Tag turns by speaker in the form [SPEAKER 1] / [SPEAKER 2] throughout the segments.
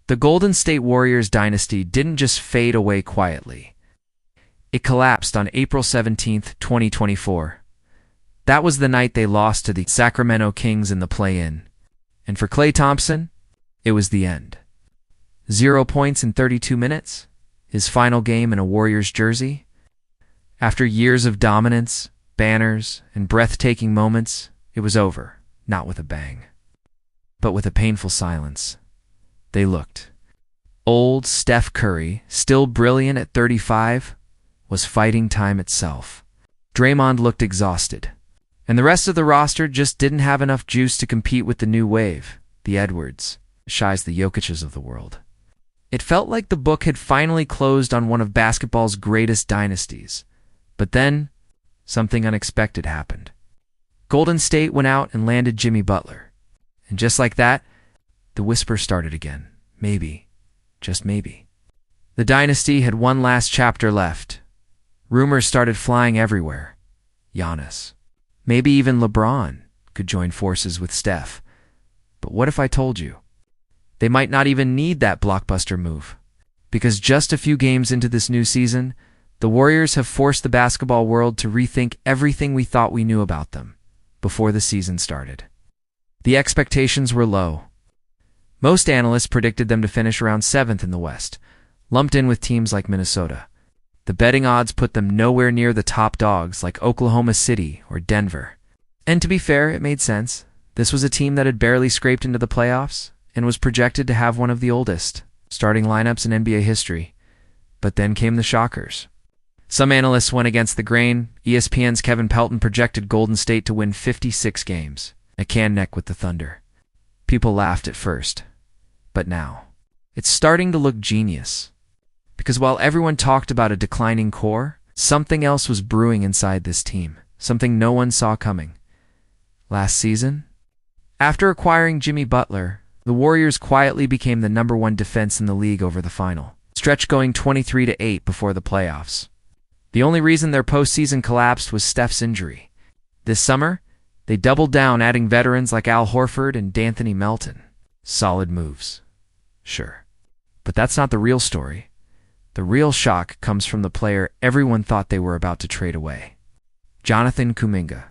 [SPEAKER 1] The Golden State Warriors dynasty didn't just fade away quietly. It collapsed on April 17, 2024. That was the night they lost to the Sacramento Kings in the play-in. And for Klay Thompson, it was the end. 0 points in 32 minutes, his final game in a Warriors jersey. After years of dominance, banners, and breathtaking moments, it was over, not with a bang, but with a painful silence. They looked. Old Steph Curry, still brilliant at 35, was fighting time itself. Draymond looked exhausted, and the rest of the roster just didn't have enough juice to compete with the new wave, the Edwards, the Shais, the Jokic's of the world. It felt like the book had finally closed on one of basketball's greatest dynasties. But then, something unexpected happened. Golden State went out and landed Jimmy Butler. And just like that, the whisper started again. Maybe, just maybe. The dynasty had one last chapter left. Rumors started flying everywhere. Giannis, maybe even LeBron, could join forces with Steph. But what if I told you? They might not even need that blockbuster move. Because just a few games into this new season, the Warriors have forced the basketball world to rethink everything we thought we knew about them before the season started. The expectations were low. Most analysts predicted them to finish around 7th in the West, lumped in with teams like Minnesota. The betting odds put them nowhere near the top dogs like Oklahoma City or Denver. And to be fair, it made sense. This was a team that had barely scraped into the playoffs and was projected to have one of the oldest starting lineups in NBA history. But then came the shockers. Some analysts went against the grain. ESPN's Kevin Pelton projected Golden State to win 56 games, neck and neck with the Thunder. People laughed at first, but now, it's starting to look genius. Because while everyone talked about a declining core, something else was brewing inside this team, something no one saw coming. Last season, after acquiring Jimmy Butler, the Warriors quietly became the #1 defense in the league over the final stretch, going 23-8 before the playoffs. The only reason their postseason collapsed was Steph's injury. This summer, they doubled down, adding veterans like Al Horford and D'Anthony Melton. Solid moves, sure. But that's not the real story. The real shock comes from the player everyone thought they were about to trade away. Jonathan Kuminga.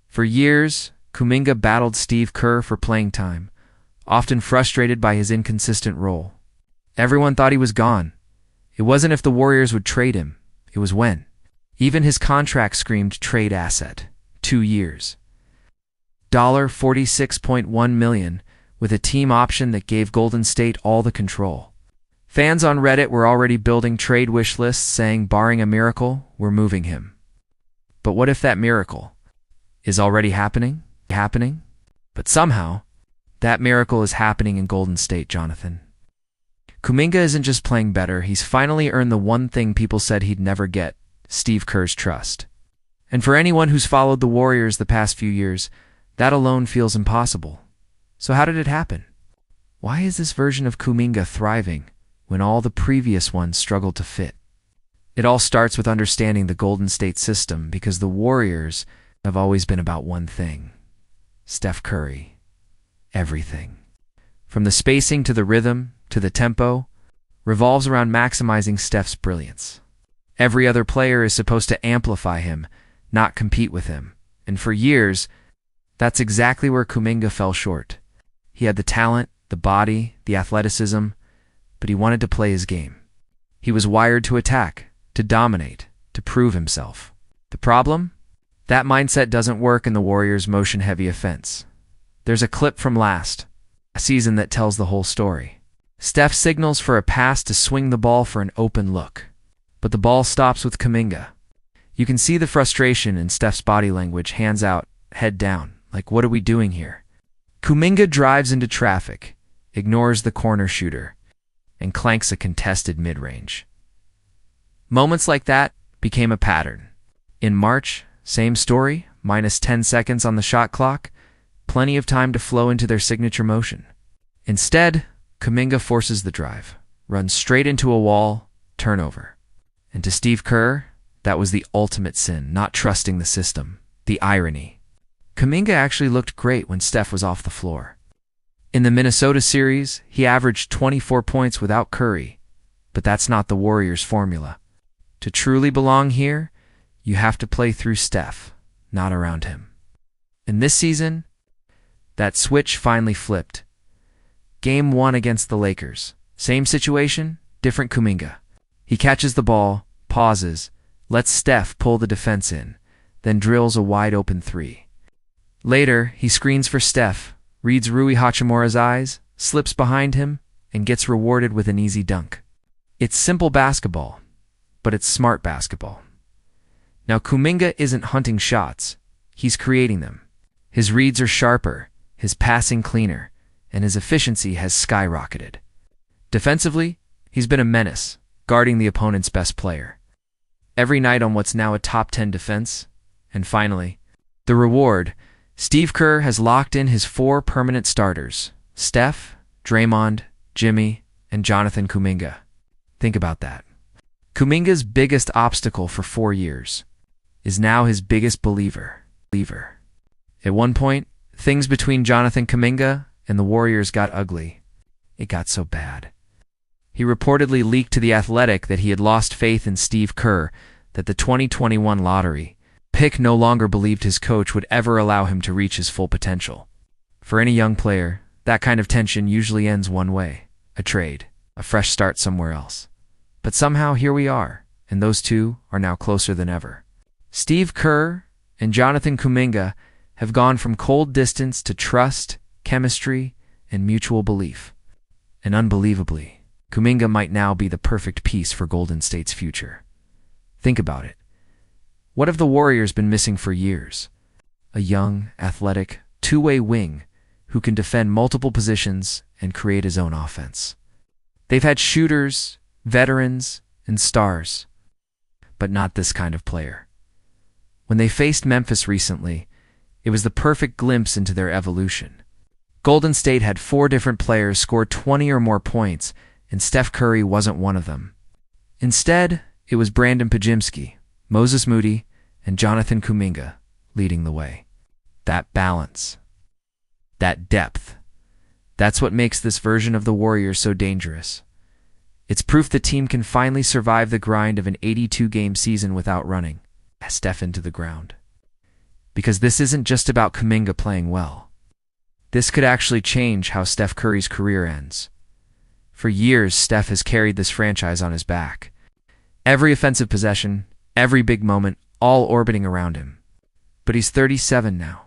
[SPEAKER 1] For years, Kuminga battled Steve Kerr for playing time, often frustrated by his inconsistent role. Everyone thought he was gone. It wasn't if the Warriors would trade him. It was when. Even his contract screamed trade asset. 2 years. $46.1 million, with a team option that gave Golden State all the control. Fans on Reddit were already building trade wish lists saying, barring a miracle, we're moving him. But what if that miracle is already happening? But somehow, that miracle is happening in Golden State, Jonathan. Kuminga isn't just playing better, he's finally earned the one thing people said he'd never get, Steve Kerr's trust. And for anyone who's followed the Warriors the past few years, that alone feels impossible. So how did it happen? Why is this version of Kuminga thriving when all the previous ones struggled to fit? It all starts with understanding the Golden State system, because the Warriors have always been about one thing. Steph Curry. Everything. From the spacing to the rhythm to the tempo, revolves around maximizing Steph's brilliance. Every other player is supposed to amplify him, not compete with him. And for years, that's exactly where Kuminga fell short. He had the talent, the body, the athleticism, but he wanted to play his game. He was wired to attack, to dominate, to prove himself. The problem? That mindset doesn't work in the Warriors' motion-heavy offense. There's a clip from last season that tells the whole story. Steph signals for a pass to swing the ball for an open look, but the ball stops with Kuminga. You can see the frustration in Steph's body language, hands out, head down, like, what are we doing here? Kuminga drives into traffic, ignores the corner shooter, and clanks a contested mid-range. Moments like that became a pattern. In March, same story, minus 10 seconds on the shot clock, plenty of time to flow into their signature motion. Instead, Kuminga forces the drive, runs straight into a wall, turnover. And to Steve Kerr, that was the ultimate sin, not trusting the system. The irony. Kuminga actually looked great when Steph was off the floor. In the Minnesota series, he averaged 24 points without Curry, but that's not the Warriors' formula. To truly belong here, you have to play through Steph, not around him. In this season, that switch finally flipped. Game 1 against the Lakers. Same situation, different Kuminga. He catches the ball, pauses, lets Steph pull the defense in, then drills a wide-open three. Later, he screens for Steph, reads Rui Hachimura's eyes, slips behind him, and gets rewarded with an easy dunk. It's simple basketball, but it's smart basketball. Now, Kuminga isn't hunting shots. He's creating them. His reads are sharper, his passing cleaner, and his efficiency has skyrocketed. Defensively, he's been a menace, guarding the opponent's best player. Every night on what's now a top 10 defense. And finally, the reward. Steve Kerr has locked in his 4 permanent starters: Steph, Draymond, Jimmy, and Jonathan Kuminga. Think about that. Kuminga's biggest obstacle for 4 years is now his biggest believer. At one point, things between Jonathan Kuminga and the Warriors got ugly. It got so bad. He reportedly leaked to The Athletic that he had lost faith in Steve Kerr, that the 2021 lottery pick no longer believed his coach would ever allow him to reach his full potential. For any young player, that kind of tension usually ends one way: a trade, a fresh start somewhere else. But somehow here we are, and those two are now closer than ever. Steve Kerr and Jonathan Kuminga have gone from cold distance to trust, chemistry, and mutual belief. And unbelievably, Kuminga might now be the perfect piece for Golden State's future. Think about it. What have the Warriors been missing for years? A young, athletic, two-way wing who can defend multiple positions and create his own offense. They've had shooters, veterans, and stars, but not this kind of player. When they faced Memphis recently, it was the perfect glimpse into their evolution. Golden State had 4 different players score 20 or more points, and Steph Curry wasn't one of them. Instead, it was Brandon Pajimski, Moses Moody, and Jonathan Kuminga leading the way. That balance, that depth, that's what makes this version of the Warriors so dangerous. It's proof the team can finally survive the grind of an 82-game season without running Steph into the ground. Because this isn't just about Kuminga playing well. This could actually change how Steph Curry's career ends. For years, Steph has carried this franchise on his back. Every offensive possession, every big moment, all orbiting around him. But he's 37 now.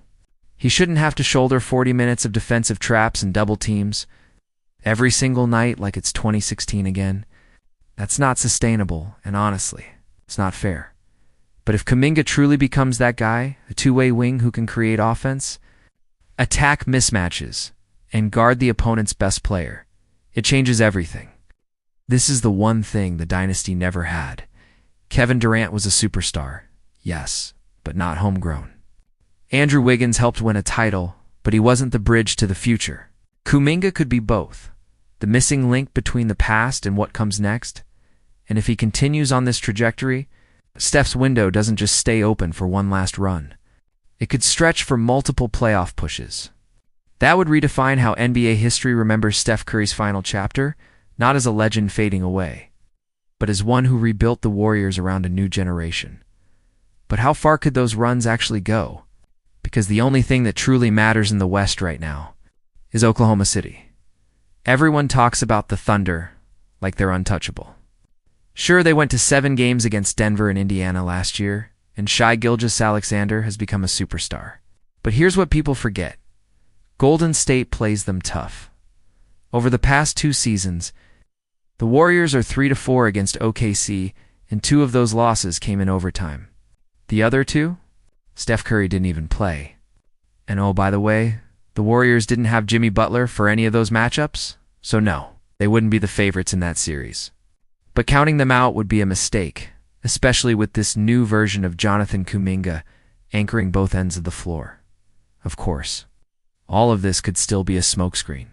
[SPEAKER 1] He shouldn't have to shoulder 40 minutes of defensive traps and double teams every single night like it's 2016 again. That's not sustainable, and honestly, it's not fair. But if Kuminga truly becomes that guy, a two-way wing who can create offense, attack mismatches, and guard the opponent's best player, it changes everything. This is the one thing the Dynasty never had. Kevin Durant was a superstar, yes, but not homegrown. Andrew Wiggins helped win a title, but he wasn't the bridge to the future. Kuminga could be both, the missing link between the past and what comes next. And if he continues on this trajectory, Steph's window doesn't just stay open for one last run. It could stretch for multiple playoff pushes. That would redefine how NBA history remembers Steph Curry's final chapter, not as a legend fading away, but as one who rebuilt the Warriors around a new generation. But how far could those runs actually go? Because the only thing that truly matters in the West right now is Oklahoma City. Everyone talks about the Thunder like they're untouchable. Sure, they went to 7 games against Denver and Indiana last year, and Shai Gilgeous-Alexander has become a superstar. But here's what people forget. Golden State plays them tough. Over the past 2 seasons, the Warriors are 3-4 against OKC, and 2 of those losses came in overtime. The other 2? Steph Curry didn't even play. And oh, by the way, the Warriors didn't have Jimmy Butler for any of those matchups, so no, they wouldn't be the favorites in that series. But counting them out would be a mistake, especially with this new version of Jonathan Kuminga anchoring both ends of the floor. Of course, all of this could still be a smokescreen.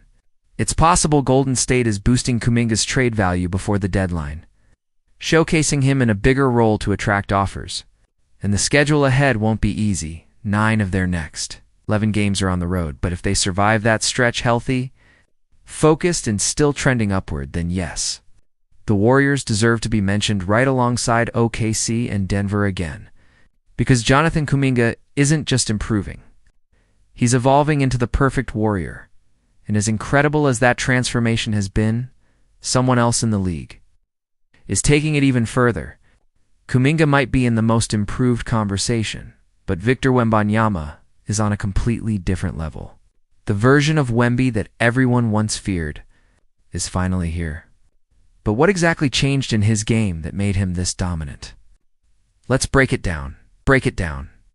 [SPEAKER 1] It's possible Golden State is boosting Kuminga's trade value before the deadline, showcasing him in a bigger role to attract offers. And the schedule ahead won't be easy. 9 of their next 11 games are on the road, but if they survive that stretch healthy, focused and still trending upward, then yes, the Warriors deserve to be mentioned right alongside OKC and Denver again. Because Jonathan Kuminga isn't just improving. He's evolving into the perfect Warrior. And as incredible as that transformation has been, someone else in the league is taking it even further. Kuminga might be in the most improved conversation, but Victor Wembanyama is on a completely different level. The version of Wemby that everyone once feared is finally here. But what exactly changed in his game that made him this dominant? Let's break it down. Break it down.